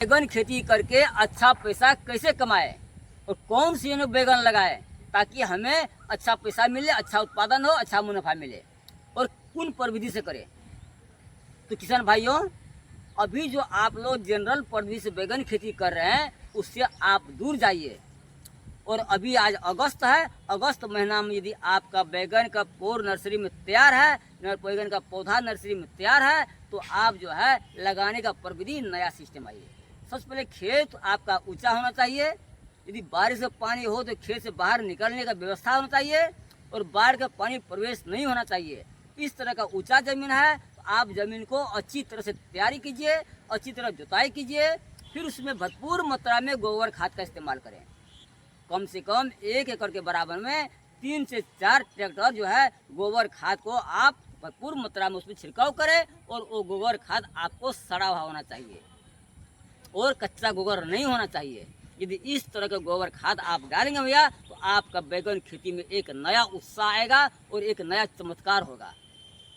बैगन खेती करके अच्छा पैसा कैसे कमाए और कौन सी बैगन लगाए ताकि हमें अच्छा पैसा मिले, अच्छा उत्पादन हो, अच्छा मुनाफा मिले और कौन प्रविधि से करें। तो किसान भाइयों, अभी जो आप लोग जनरल प्रविधि से बैगन खेती कर रहे हैं उससे आप दूर जाइए। और अभी आज अगस्त है, अगस्त महीना में यदि आपका बैगन का पोर नर्सरी में तैयार है, बैगन का पौधा नर्सरी में तैयार है, तो आप जो है लगाने का प्रविधि नया सिस्टम आइए। सबसे पहले खेत आपका ऊंचा होना चाहिए। यदि बारिश का पानी हो तो खेत से बाहर निकलने का व्यवस्था होना चाहिए और बाढ़ का पानी प्रवेश नहीं होना चाहिए। इस तरह का ऊंचा जमीन है तो आप जमीन को अच्छी तरह से तैयारी कीजिए, अच्छी तरह जुताई कीजिए, फिर उसमें भरपूर मात्रा में गोबर खाद का इस्तेमाल करें। कम से कम 1 एकड़ के बराबर में 3 से 4 ट्रैक्टर जो है गोबर खाद को आप भरपूर मात्रा में उसमें छिड़काव करें और वो गोबर खाद आपको सड़ा हुआ होना चाहिए और कच्चा गोबर नहीं होना चाहिए। यदि इस तरह का गोबर खाद आप डालेंगे भैया तो आपका बैगन खेती में एक नया उत्साह आएगा और एक नया चमत्कार होगा।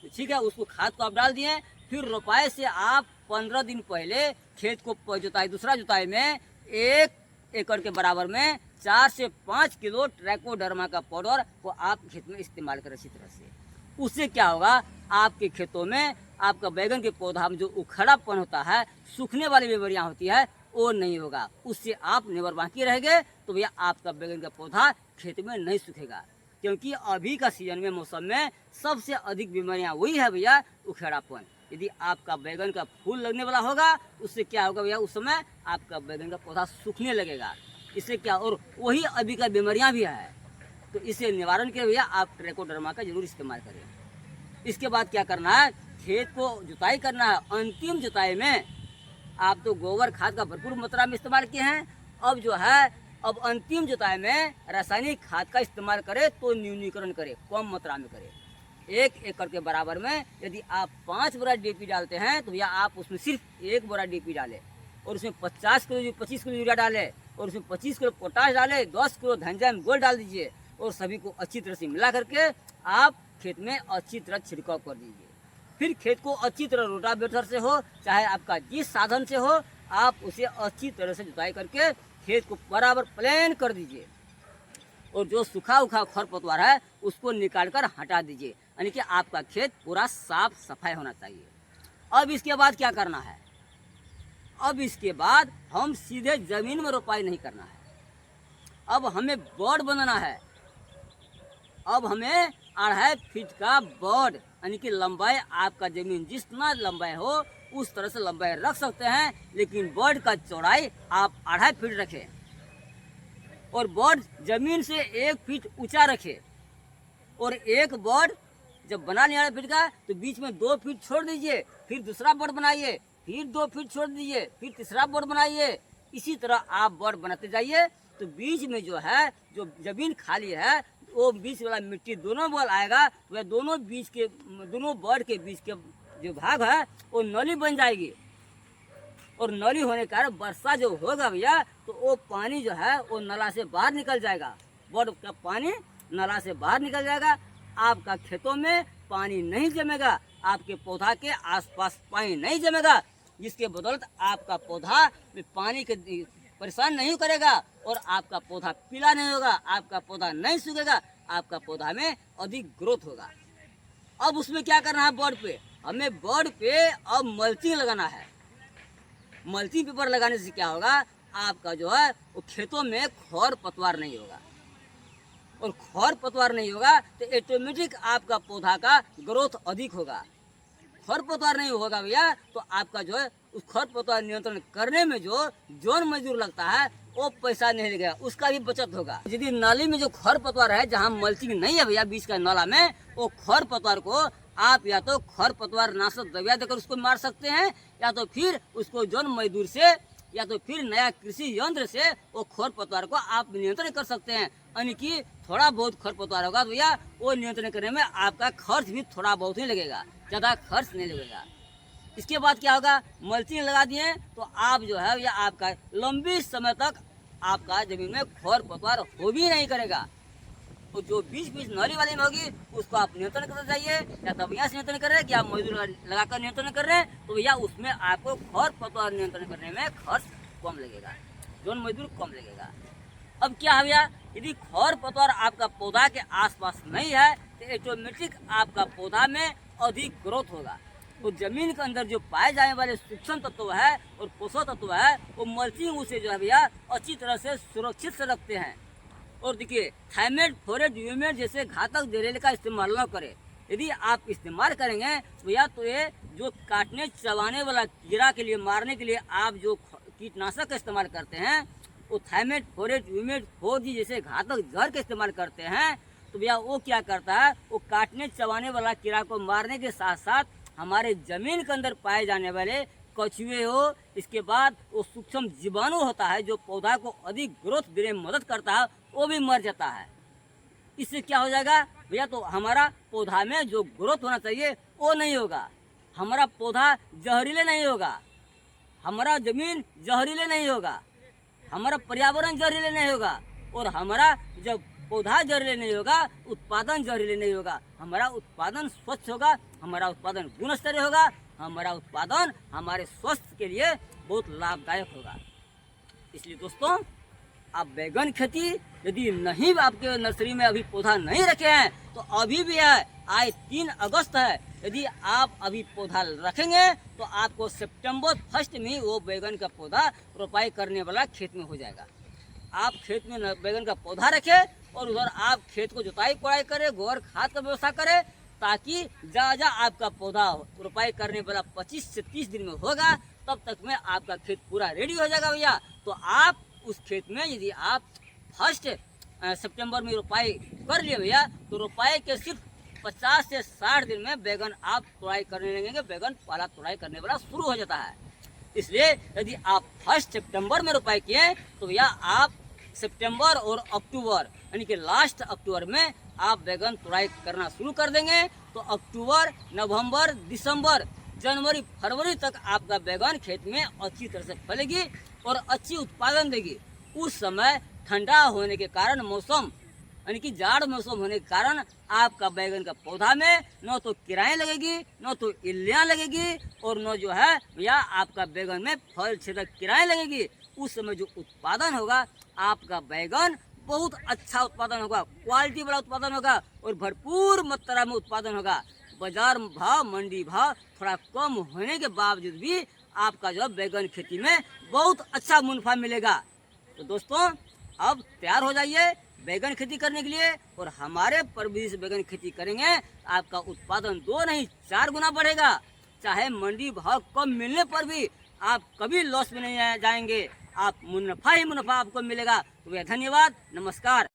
तो ठीक है, उसको खाद को आप डाल दिए, फिर रोपाई से आप 15 दिन पहले खेत को जुताई, दूसरा जुताई में 1 एकड़ के बराबर में 4 से 5 किलो ट्राइकोडर्मा का पाउडर को आप खेत में इस्तेमाल करें इसी तरह से। उससे क्या होगा, आपके खेतों में आपका बैगन के पौधा में जो उखड़ापन होता है, सूखने वाली बीमारियां होती है, वो नहीं होगा। उससे आप निबर बाकी रहेंगे तो भैया आपका बैगन का पौधा खेत में नहीं सूखेगा। क्योंकि अभी का सीजन में, मौसम में सबसे अधिक बीमारियां वही है भैया, उखड़ापन। यदि आपका बैगन का फूल लगने वाला होगा उससे क्या होगा भैया, उस समय आपका बैगन का पौधा सूखने लगेगा। इससे क्या, और वही अभी का बीमारियां भी है, तो इसे निवारण के भैया आप ट्राइकोडर्मा का जरूर इस्तेमाल करें। इसके बाद क्या करना है, खेत को जुताई करना है। अंतिम जुताई में आप तो गोबर खाद का भरपूर मात्रा में इस्तेमाल किए हैं, अब जो है अब अंतिम जुताई में रासायनिक खाद का इस्तेमाल करें तो न्यूनीकरण करें, कम मात्रा में करें। 1 एकड़ के बराबर में यदि आप 5 बोरा DAP डालते हैं तो भैया आप उसमें सिर्फ 1 बोरा DAP डालें और उसमें 25 किलो यूरिया डालें और उसमें 25 किलो पोटाश डालें, 10 किलो धनजैम गोल्ड डाल दीजिए और सभी को अच्छी तरह से मिला करके आप खेत में अच्छी तरह छिड़काव कर दीजिए। फिर खेत को अच्छी तरह रोटावेटर से हो चाहे आपका जिस साधन से हो, आप उसे अच्छी तरह से जुताई करके खेत को बराबर प्लेन कर दीजिए और जो सूखा उखा खरपतवार है उसको निकाल कर हटा दीजिए, यानी कि आपका खेत पूरा साफ सफाई होना चाहिए। अब इसके बाद क्या करना है, अब इसके बाद हम सीधे जमीन में रोपाई नहीं करना है, अब हमें बोर्ड बनाना है। अब हमें 2.5 फीट का बोर्ड, यानी कि लंबाई आपका जमीन जितना लंबाई हो उस तरह से लंबाई रख सकते हैं, लेकिन बोर्ड का चौड़ाई आप 2.5 फीट रखें और बोर्ड जमीन से 1 फीट ऊंचा रखें। और एक बोर्ड जब बना लिया 2.5 फीट का तो बीच में 2 फीट छोड़ दीजिए, फिर दूसरा बोर्ड बनाइए, फिर 2 फीट छोड़ दीजिए, फिर तीसरा बोर्ड बनाइए। इसी तरह आप बोर्ड बनाते जाइए तो बीच में जो है, जो जमीन खाली है, वो बीच वाला मिट्टी दोनों बॉल आएगा, वह दोनों बोर्ड के बीच के जो भाग है वो नली बन जाएगी और नली होने के कारण वर्षा जो होगा भैया तो वो पानी जो है वो नाला से बाहर निकल जाएगा, बोर्ड का पानी नाला से बाहर निकल जाएगा। आपका खेतों में पानी नहीं जमेगा, आपके पौधा के आसपास पानी नहीं जमेगा, जिसके बदौलत आपका पौधा में पानी के परेशान नहीं करेगा और आपका पौधा पीला नहीं होगा, आपका पौधा नहीं सूखेगा, आपका पौधा में अधिक ग्रोथ होगा। अब उसमें क्या करना है, बोर्ड पे हमें बोर्ड पे अब मल्चिंग लगाना है। मल्चिंग पेपर लगाने से क्या होगा, आपका जो है वो खेतों में खर पतवार नहीं होगा और खर पतवार नहीं होगा तो ऑटोमेटिक आपका पौधा का ग्रोथ अधिक होगा। खर पतवार नहीं होगा भैया तो आपका जो है उस खर पतवार नियंत्रण करने में जो जौन मजदूर लगता है वो पैसा नहीं लगेगा, उसका भी बचत होगा। यदि नाली में जो खर पतवार है, जहाँ मल्चिंग नहीं है भैया बीच का नाला में, वो खर पतवार को आप या तो खर पतवार नाशक दवाइयाँ देकर उसको मार सकते हैं, या तो फिर उसको जौन मजदूर से या तो फिर नया कृषि यंत्र से वो खर पतवार को आप नियंत्रण कर सकते हैं। यानी कि थोड़ा बहुत खर पतवार होगा तो भैया वो नियंत्रण करने में आपका खर्च भी थोड़ा बहुत ही लगेगा, ज़्यादा खर्च नहीं लगेगा। इसके बाद क्या होगा, मल्चिंग लगा दिए तो आप जो है भैया आपका लंबी समय तक आपका जमीन में खर पतवार हो भी नहीं करेगा। तो जो बीच बीच नाली वाली में होगी उसको आप नियंत्रण करना चाहिए, या दवाइयाँ से नियंत्रण कर रहे हैं कि आप मजदूर लगाकर नियंत्रण कर रहे हैं, तो भैया उसमें आपको खर पतवार नियंत्रण करने में खर्च कम लगेगा, जोन मजदूर कम लगेगा। अब क्या है भैया, यदि खरपतवार आपका पौधा के आसपास नहीं है तो ऑटोमेटिक आपका पौधा में अधिक ग्रोथ होगा। तो जमीन के अंदर जो पाए जाने वाले सूक्ष्म तत्व है और पोषक तत्व है वो मल्चिंग उसे जो है भैया अच्छी तरह से सुरक्षित से रखते हैं। और देखिए, थायमेट, फोरेट, ह्यूमेट जैसे घातक जहरीले का इस्तेमाल न करें। यदि आप इस्तेमाल करेंगे भैया तो ये जो काटने चबाने वाला कीड़ा के लिए, मारने के लिए आप जो कीटनाशक का इस्तेमाल करते हैं वो थायमेट, फोरेट, ह्यूमेट, 4G जैसे घातक जहर का इस्तेमाल करते हैं, तो भैया वो क्या करता है, वो काटने चबाने वाला कीड़ा को मारने के साथ साथ हमारे जमीन के अंदर पाए जाने वाले कछुए हो, इसके बाद वो सूक्ष्म जीवाणु होता है जो पौधा को अधिक ग्रोथ देने में मदद करता है, वो भी मर जाता है। इससे क्या हो जाएगा भैया, तो हमारा पौधा में जो ग्रोथ होना चाहिए वो नहीं होगा, हमारा पौधा जहरीले नहीं होगा, हमारा जमीन जहरीले नहीं होगा, हमारा पर्यावरण जहरीले नहीं होगा, और हमारा जब पौधा जहरीले नहीं होगा, उत्पादन जहरीले नहीं होगा, हमारा उत्पादन स्वच्छ होगा, हमारा उत्पादन गुणस्तरीय होगा, हमारा उत्पादन हमारे स्वास्थ्य के लिए बहुत लाभदायक होगा। इसलिए दोस्तों, आप बैगन खेती यदि नहीं, आपके नर्सरी में अभी पौधा नहीं रखे हैं तो अभी भी है, आज 3 अगस्त है, यदि आप अभी पौधा रखेंगे तो आपको सितंबर 1 में वो बैगन का पौधा रोपाई करने वाला खेत में हो जाएगा। आप खेत में बैगन का पौधा रखें और उधर आप खेत को जुताई कोड़ाई करें, गोबर खाद का व्यवस्था करें, ताकि जहाँ आपका पौधा रोपाई करने वाला 25 से 30 दिन में होगा, तब तक में आपका खेत पूरा रेडी हो जाएगा भैया। तो आप उस खेत में यदि आप 1 सितंबर में रोपाई कर लिए भैया, तो रोपाई के सिर्फ 50 से 60 दिन में बैगन आप तोड़ाई करने लगेंगे, बैगन पाला तोड़ाई करने वाला शुरू हो जाता है। इसलिए यदि आप 1 सितंबर में रोपाई किए तो भैया आप सितंबर और अक्टूबर यानी कि लास्ट अक्टूबर में आप बैगन तोड़ाई करना शुरू कर देंगे, तो अक्टूबर, नवंबर, दिसंबर, जनवरी, फरवरी तक आपका बैगन खेत में अच्छी तरह से फलेगी और अच्छी उत्पादन देगी। उस समय ठंडा होने के कारण, मौसम यानी कि जाड़ मौसम होने के कारण आपका बैगन का पौधा में न तो किराएं लगेगी, न तो इल्लियाँ लगेगी, और न जो है भैया आपका बैगन में फल छेदक किराएं लगेगी। उस समय जो उत्पादन होगा, आपका बैगन बहुत अच्छा उत्पादन होगा, क्वालिटी वाला उत्पादन होगा और भरपूर मात्रा में उत्पादन होगा। बाजार भाव, मंडी भाव थोड़ा कम होने के बावजूद भी आपका जो बैगन खेती में बहुत अच्छा मुनाफा मिलेगा। तो दोस्तों, अब तैयार हो जाइए बैगन खेती करने के लिए, और हमारे परविधि से बैगन खेती करेंगे, आपका उत्पादन 2 नहीं 4 गुना बढ़ेगा। चाहे मंडी भाव कम मिलने पर भी आप कभी लॉस में नहीं जाएंगे, आप मुनाफा ही मुनाफा आपको मिलेगा। तो भैया धन्यवाद, नमस्कार।